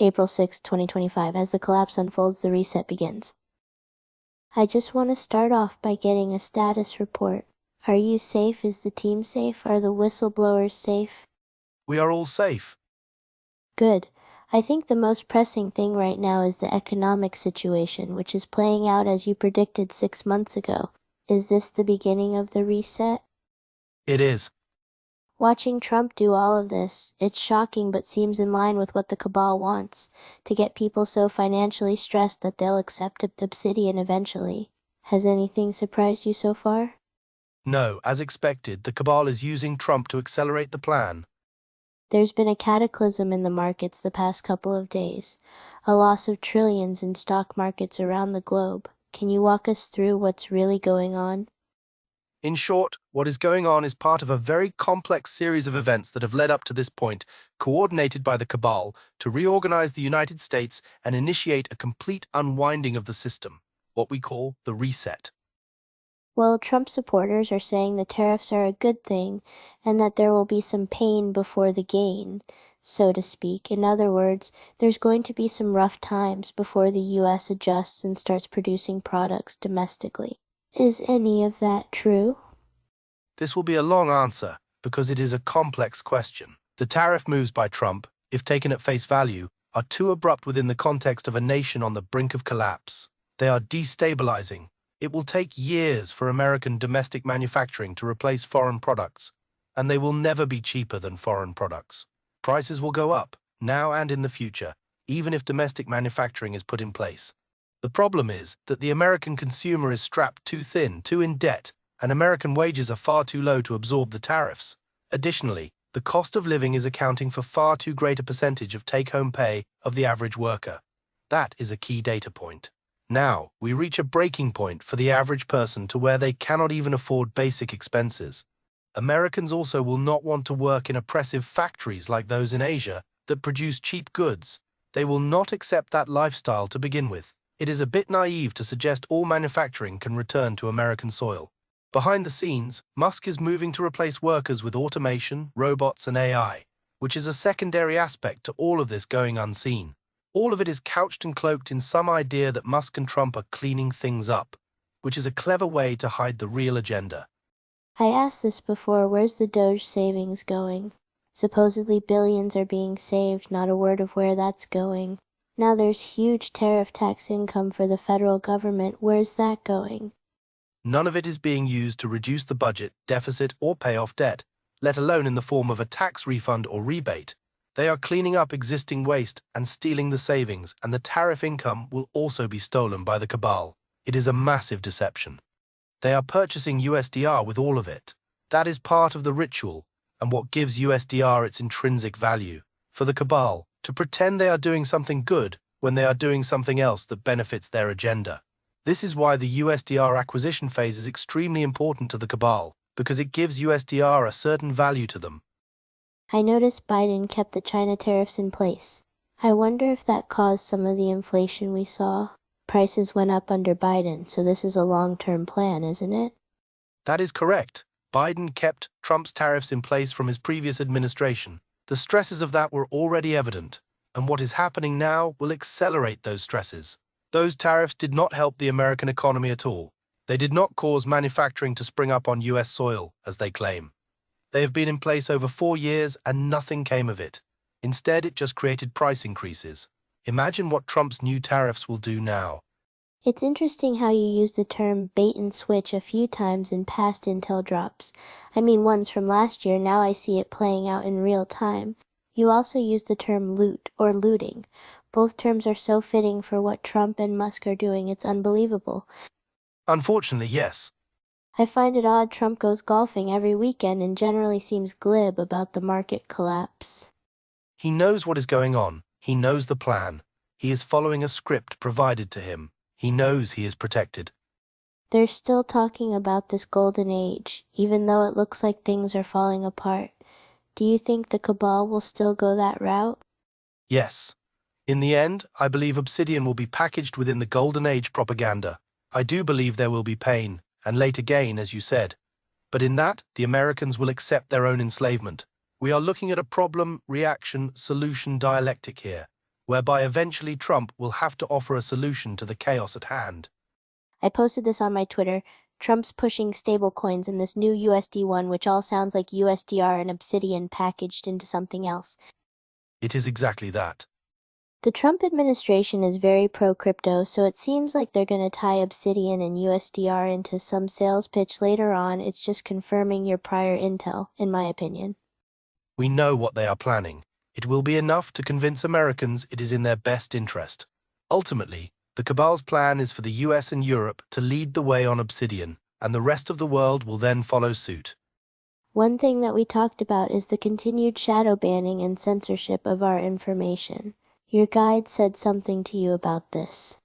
April 6, 2025. As the collapse unfolds, the reset begins. I just want to start off by getting a status report. Are you safe? Is the team safe? Are the whistleblowers safe? We are all safe. Good. I think the most pressing thing right now is the economic situation, which is playing out as you predicted 6 months ago. Is this the beginning of the reset? It is. Watching Trump do all of this, it's shocking but seems in line with what the cabal wants, to get people so financially stressed that they'll accept Obsidian eventually. Has anything surprised you so far? No, as expected, the cabal is using Trump to accelerate the plan. There's been a cataclysm in the markets the past couple of days, a loss of trillions in stock markets around the globe. Can you walk us through what's really going on? In short, what is going on is part of a very complex series of events that have led up to this point, coordinated by the cabal to reorganize the United States and initiate a complete unwinding of the system, what we call the reset. Well, Trump supporters are saying the tariffs are a good thing and that there will be some pain before the gain, so to speak. In other words, there's going to be some rough times before the US adjusts and starts producing products domestically. Is any of that true? This will be a long answer because it is a complex question. The tariff moves by Trump, if taken at face value, are too abrupt within the context of a nation on the brink of collapse. They are destabilizing. It will take years for American domestic manufacturing to replace foreign products, and they will never be cheaper than foreign products. Prices will go up, now and in the future, even if domestic manufacturing is put in place. The problem is that the American consumer is strapped too thin, too in debt, and American wages are far too low to absorb the tariffs. Additionally, the cost of living is accounting for far too great a percentage of take-home pay of the average worker. That is a key data point. Now, we reach a breaking point for the average person to where they cannot even afford basic expenses. Americans also will not want to work in oppressive factories like those in Asia that produce cheap goods. They will not accept that lifestyle to begin with. It is a bit naive to suggest all manufacturing can return to American soil. Behind the scenes, Musk is moving to replace workers with automation, robots, and AI, which is a secondary aspect to all of this going unseen. All of it is couched and cloaked in some idea that Musk and Trump are cleaning things up, which is a clever way to hide the real agenda. I asked this before, where's the DOGE savings going? Supposedly billions are being saved, not a word of where that's going. Now there's huge tariff tax income for the federal government, where's that going? None of it is being used to reduce the budget, deficit, or pay off debt, let alone in the form of a tax refund or rebate. They are cleaning up existing waste and stealing the savings, and the tariff income will also be stolen by the cabal. It is a massive deception. They are purchasing USDR with all of it. That is part of the ritual and what gives USDR its intrinsic value. For the cabal, to pretend they are doing something good when they are doing something else that benefits their agenda. This is why the USDR acquisition phase is extremely important to the cabal, because it gives USDR a certain value to them. I noticed Biden kept the China tariffs in place. I wonder if that caused some of the inflation we saw. Prices went up under Biden, so this is a long-term plan, isn't it? That is correct. Biden kept Trump's tariffs in place from his previous administration. The stresses of that were already evident, and what is happening now will accelerate those stresses. Those tariffs did not help the American economy at all. They did not cause manufacturing to spring up on US soil, as they claim. They have been in place over 4 years and nothing came of it. Instead, it just created price increases. Imagine what Trump's new tariffs will do now. It's interesting how you use the term bait and switch a few times in past intel drops. I mean ones from last year, now I see it playing out in real time. You also use the term loot or looting. Both terms are so fitting for what Trump and Musk are doing, it's unbelievable. Unfortunately, yes. I find it odd Trump goes golfing every weekend and generally seems glib about the market collapse. He knows what is going on. He knows the plan. He is following a script provided to him. He knows he is protected. They're still talking about this golden age, even though it looks like things are falling apart. Do you think the cabal will still go that route? Yes. In the end, I believe Obsidian will be packaged within the golden age propaganda. I do believe there will be pain, and later gain, as you said. But in that, the Americans will accept their own enslavement. We are looking at a problem, reaction, solution dialectic here. whereby eventually Trump will have to offer a solution to the chaos at hand. I posted this on my Twitter. Trump's pushing stablecoins in this new USD one, which all sounds like USDR and Obsidian packaged into something else. It is exactly that. The Trump administration is very pro-crypto, so it seems like they're going to tie Obsidian and USDR into some sales pitch later on. It's just confirming your prior intel, in my opinion. We know what they are planning. It will be enough to convince Americans it is in their best interest. Ultimately, the cabal's plan is for the US and Europe to lead the way on Obsidian, and the rest of the world will then follow suit. One thing that we talked about is the continued shadow banning and censorship of our information. Your guide said something to you about this.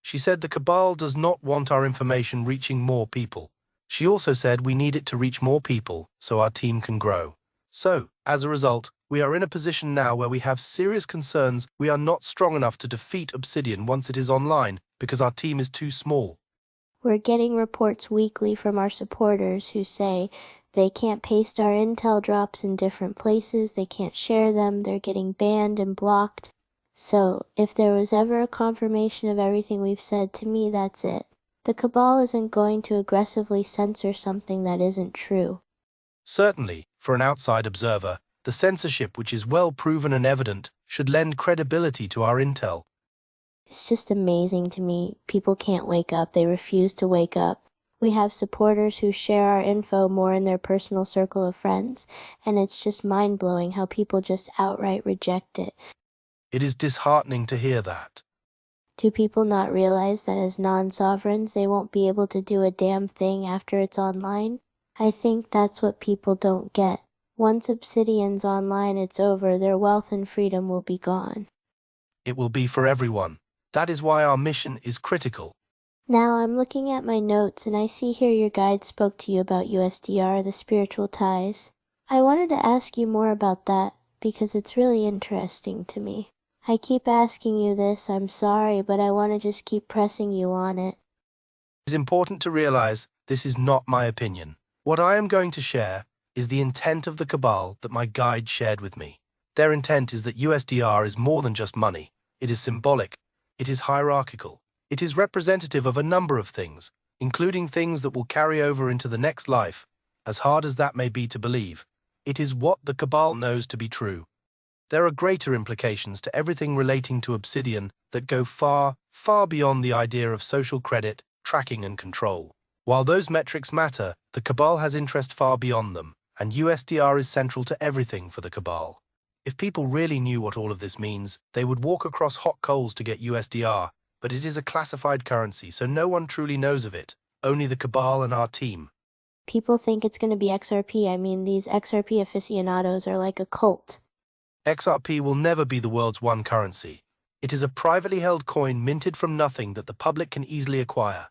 She said the cabal does not want our information reaching more people. She also said we need it to reach more people so our team can grow. So, as a result, we are in a position now where we have serious concerns we are not strong enough to defeat Obsidian once it is online because our team is too small. We're getting reports weekly from our supporters who say they can't paste our intel drops in different places, they can't share them, they're getting banned and blocked. So, if there was ever a confirmation of everything we've said, to me that's it. The cabal isn't going to aggressively censor something that isn't true. Certainly, for an outside observer, the censorship which is well proven and evident should lend credibility to our intel. It's just amazing to me. People can't wake up. They refuse to wake up. We have supporters who share our info more in their personal circle of friends, and it's just mind-blowing how people just outright reject it. It is disheartening to hear that. Do people not realize that as non-sovereigns, they won't be able to do a damn thing after it's online? I think that's what people don't get. Once Obsidian's online, it's over. Their wealth and freedom will be gone. It will be for everyone. That is why our mission is critical. Now I'm looking at my notes and I see here your guide spoke to you about USDR, the spiritual ties. I wanted to ask you more about that because it's really interesting to me. I keep asking you this, I'm sorry, but I want to just keep pressing you on it. It is important to realize this is not my opinion. What I am going to share is the intent of the cabal that my guide shared with me. Their intent is that USDR is more than just money. It is symbolic. It is hierarchical. It is representative of a number of things, including things that will carry over into the next life, as hard as that may be to believe. It is what the cabal knows to be true. There are greater implications to everything relating to Obsidian that go far, far beyond the idea of social credit, tracking and control. While those metrics matter, the cabal has interest far beyond them, and USDR is central to everything for the cabal. If people really knew what all of this means, they would walk across hot coals to get USDR, but it is a classified currency, so no one truly knows of it, only the cabal and our team. People think it's going to be XRP. I mean, these XRP aficionados are like a cult. XRP will never be the world's one currency. It is a privately held coin minted from nothing that the public can easily acquire.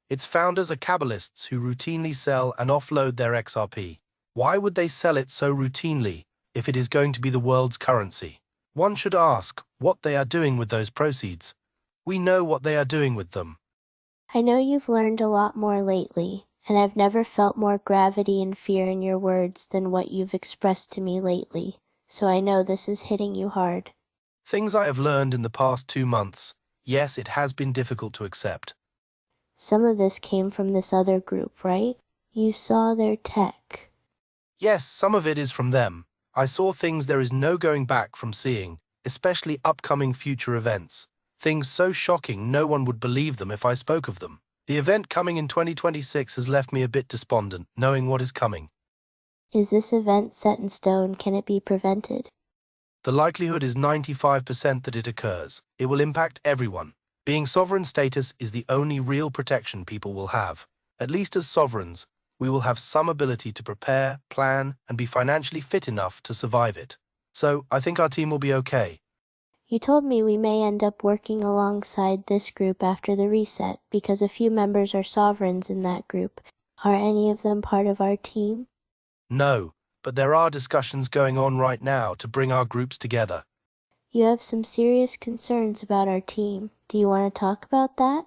Its founders are Kabbalists who routinely sell and offload their XRP. Why would they sell it so routinely if it is going to be the world's currency? One should ask what they are doing with those proceeds. We know what they are doing with them. I know you've learned a lot more lately, and I've never felt more gravity and fear in your words than what you've expressed to me lately. So I know this is hitting you hard. Things I have learned in the past 2 months. Yes, it has been difficult to accept. Some of this came from this other group, right? You saw their tech. Yes, some of it is from them. I saw things there is no going back from seeing, especially upcoming future events. Things so shocking no one would believe them if I spoke of them. The event coming in 2026 has left me a bit despondent, knowing what is coming. Is this event set in stone? Can it be prevented? The likelihood is 95% that it occurs. It will impact everyone. Being sovereign status is the only real protection people will have. At least as sovereigns, we will have some ability to prepare, plan, and be financially fit enough to survive it. So, I think our team will be okay. You told me we may end up working alongside this group after the reset, because a few members are sovereigns in that group. Are any of them part of our team? No, but there are discussions going on right now to bring our groups together. You have some serious concerns about our team. Do you want to talk about that?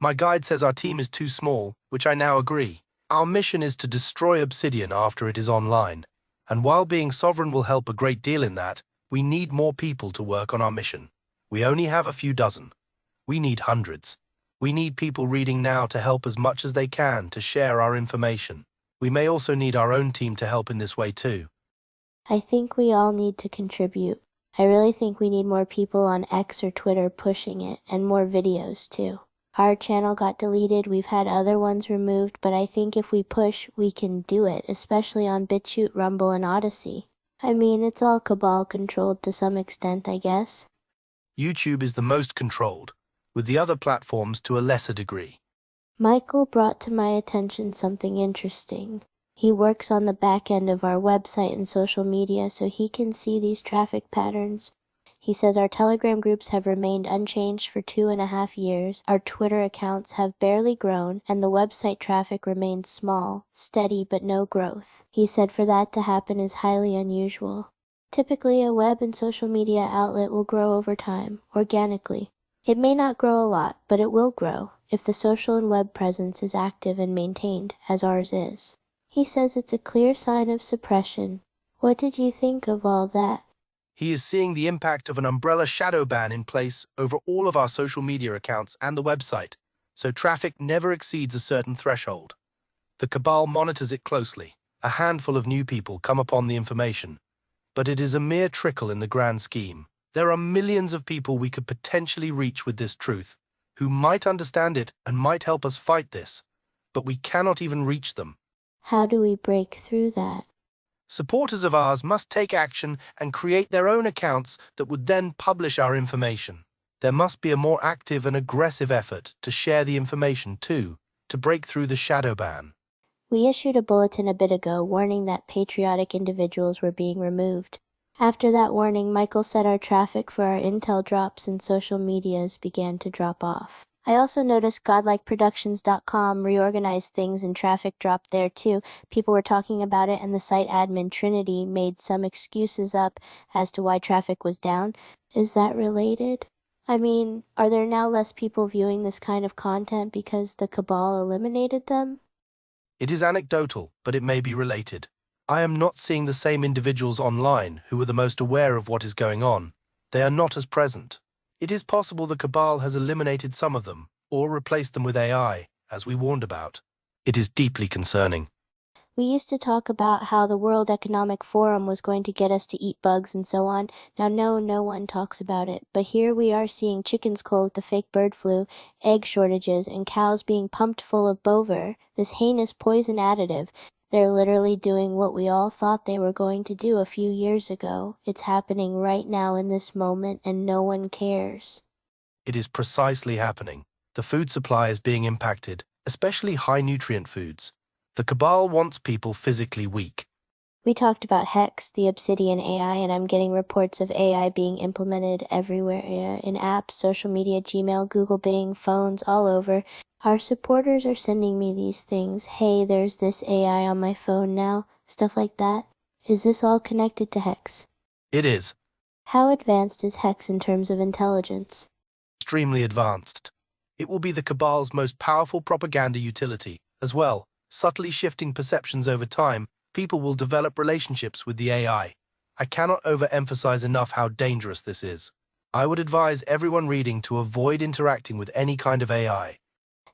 My guide says our team is too small, which I now agree. Our mission is to destroy Obsidian after it is online, and while being sovereign will help a great deal in that, We need more people to work on our mission. We only have a few dozen. We need hundreds. We need people reading now to help as much as they can to share our information. We may also need our own team to help in this way too. I think we all need to contribute. I really think we need more people on X or Twitter pushing it, and more videos too. Our channel got deleted, we've had other ones removed, but I think if we push, we can do it, especially on BitChute, Rumble, and Odyssey. I mean, it's all cabal controlled to some extent, I guess. YouTube is the most controlled, with the other platforms to a lesser degree. Michael brought to my attention something interesting. He works on the back end of our website and social media, so he can see these traffic patterns. He says our Telegram groups have remained unchanged for 2.5 years, our Twitter accounts have barely grown, and the website traffic remains small, steady but no growth. He said for that to happen is highly unusual. Typically, a web and social media outlet will grow over time, organically. It may not grow a lot, but it will grow, if the social and web presence is active and maintained, as ours is. He says it's a clear sign of suppression. What did you think of all that? He is seeing the impact of an umbrella shadow ban in place over all of our social media accounts and the website, so traffic never exceeds a certain threshold. The cabal monitors it closely. A handful of new people come upon the information, but it is a mere trickle in the grand scheme. There are millions of people we could potentially reach with this truth, who might understand it and might help us fight this, but we cannot even reach them. How do we break through that? Supporters of ours must take action and create their own accounts that would then publish our information. There must be a more active and aggressive effort to share the information too, to break through the shadow ban. We issued a bulletin a bit ago warning that patriotic individuals were being removed. After that warning, Michael said our traffic for our intel drops and social medias began to drop off. I also noticed godlikeproductions.com reorganized things and traffic dropped there too. People were talking about it and the site admin Trinity made some excuses up as to why traffic was down. Is that related? I mean, are there now less people viewing this kind of content because the cabal eliminated them? It is anecdotal, but it may be related. I am not seeing the same individuals online who are the most aware of what is going on. They are not as present. It is possible the cabal has eliminated some of them, or replaced them with AI, as we warned about. It is deeply concerning. We used to talk about how the World Economic Forum was going to get us to eat bugs and so on. Now no one talks about it. But here we are seeing chickens cull with the fake bird flu, egg shortages, and cows being pumped full of bover, this heinous poison additive. They're literally doing what we all thought they were going to do a few years ago. It's happening right now in this moment, and no one cares. It is precisely happening. The food supply is being impacted, especially high-nutrient foods. The cabal wants people physically weak. We talked about Hex, the Obsidian AI, and I'm getting reports of AI being implemented everywhere in apps, social media, Gmail, Google, Bing, phones, all over. Our supporters are sending me these things. Hey, there's this AI on my phone now. Stuff like that. Is this all connected to Hex? It is. How advanced is Hex in terms of intelligence? Extremely advanced. It will be the cabal's most powerful propaganda utility. As well, subtly shifting perceptions over time, people will develop relationships with the AI. I cannot overemphasize enough how dangerous this is. I would advise everyone reading to avoid interacting with any kind of AI.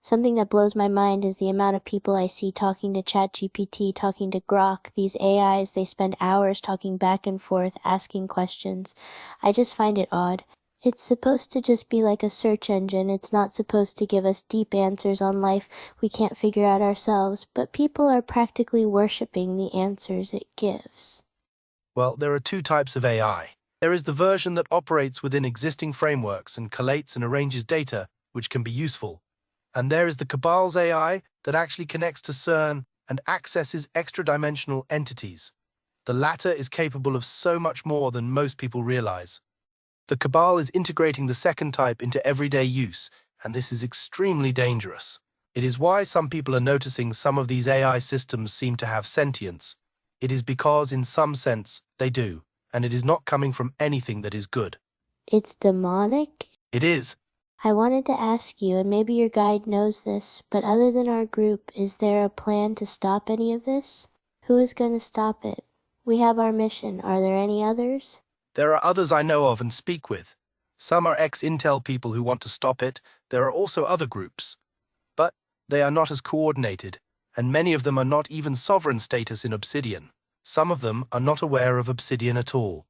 Something that blows my mind is the amount of people I see talking to ChatGPT, talking to Grok. These AIs, they spend hours talking back and forth, asking questions. I just find it odd. It's supposed to just be like a search engine. It's not supposed to give us deep answers on life we can't figure out ourselves, but people are practically worshipping the answers it gives. Well, there are two types of AI. There is the version that operates within existing frameworks and collates and arranges data, which can be useful. And there is the cabal's AI that actually connects to CERN and accesses extra-dimensional entities. The latter is capable of so much more than most people realize. The cabal is integrating the second type into everyday use, and this is extremely dangerous. It is why some people are noticing some of these AI systems seem to have sentience. It is because, in some sense, they do, and it is not coming from anything that is good. It's demonic? It is. I wanted to ask you, and maybe your guide knows this, but other than our group, is there a plan to stop any of this? Who is going to stop it? We have our mission. Are there any others? There are others I know of and speak with. Some are ex-Intel people who want to stop it. There are also other groups. But they are not as coordinated, and many of them are not even sovereign status in Obsidian. Some of them are not aware of Obsidian at all.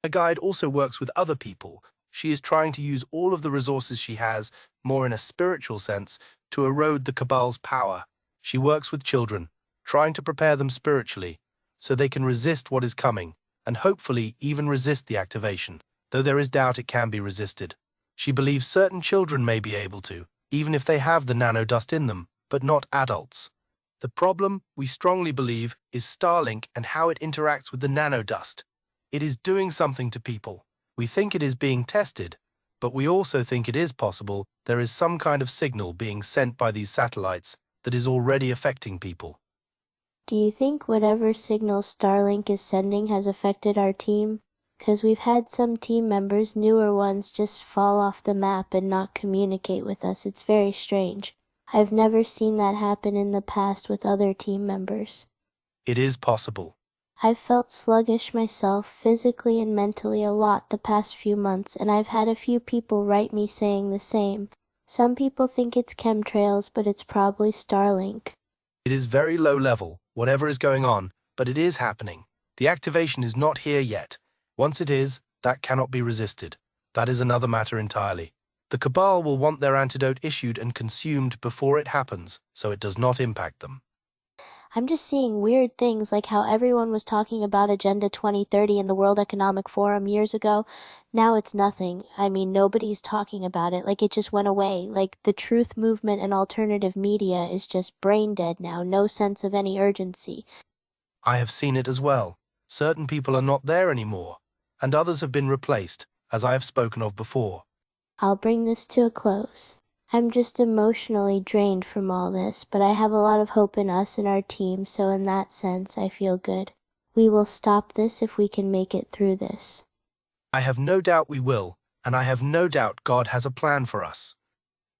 A guide also works with other people. She is trying to use all of the resources she has, more in a spiritual sense, to erode the Cabal's power. She works with children, trying to prepare them spiritually, so they can resist what is coming, and hopefully even resist the activation, though there is doubt it can be resisted. She believes certain children may be able to, even if they have the nanodust in them, but not adults. The problem, we strongly believe, is Starlink and how it interacts with the nanodust. It is doing something to people. We think it is being tested, but we also think it is possible there is some kind of signal being sent by these satellites that is already affecting people. Do you think whatever signal Starlink is sending has affected our team? 'Cause we've had some team members, newer ones, just fall off the map and not communicate with us. It's very strange. I've never seen that happen in the past with other team members. It is possible. I've felt sluggish myself, physically and mentally, a lot the past few months, and I've had a few people write me saying the same. Some people think it's chemtrails, but it's probably Starlink. It is very low level, whatever is going on, but it is happening. The activation is not here yet. Once it is, that cannot be resisted. That is another matter entirely. The Cabal will want their antidote issued and consumed before it happens, so it does not impact them. I'm just seeing weird things like how everyone was talking about Agenda 2030 in the World Economic Forum years ago. Now it's nothing. I mean, nobody's talking about it. Like, it just went away. Like, the truth movement and alternative media is just brain dead now. No sense of any urgency. I have seen it as well. Certain people are not there anymore, and others have been replaced, as I have spoken of before. I'll bring this to a close. I'm just emotionally drained from all this, but I have a lot of hope in us and our team, so in that sense, I feel good. We will stop this if we can make it through this. I have no doubt we will, and I have no doubt God has a plan for us.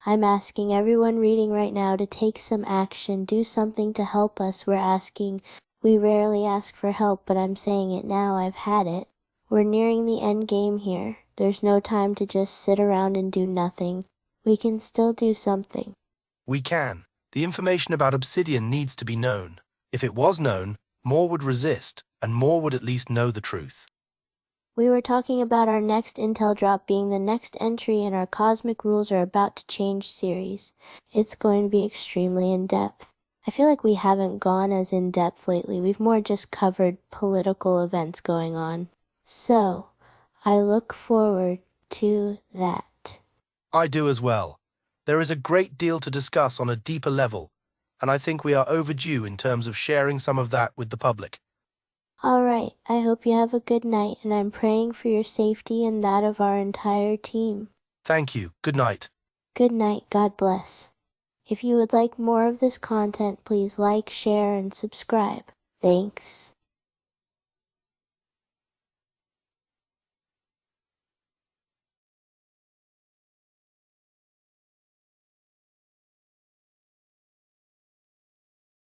I'm asking everyone reading right now to take some action, do something to help us. We rarely ask for help, but I'm saying it now, I've had it. We're nearing the end game here. There's no time to just sit around and do nothing. We can still do something. We can. The information about Obsidian needs to be known. If it was known, more would resist, and more would at least know the truth. We were talking about our next intel drop being the next entry in our Cosmic Rules Are About to Change series. It's going to be extremely in-depth. I feel like we haven't gone as in-depth lately. We've more just covered political events going on. So, I look forward to that. I do as well. There is a great deal to discuss on a deeper level, and I think we are overdue in terms of sharing some of that with the public. Alright, I hope you have a good night, and I'm praying for your safety and that of our entire team. Thank you. Good night. Good night, God bless. If you would like more of this content, please like, share, and subscribe. Thanks.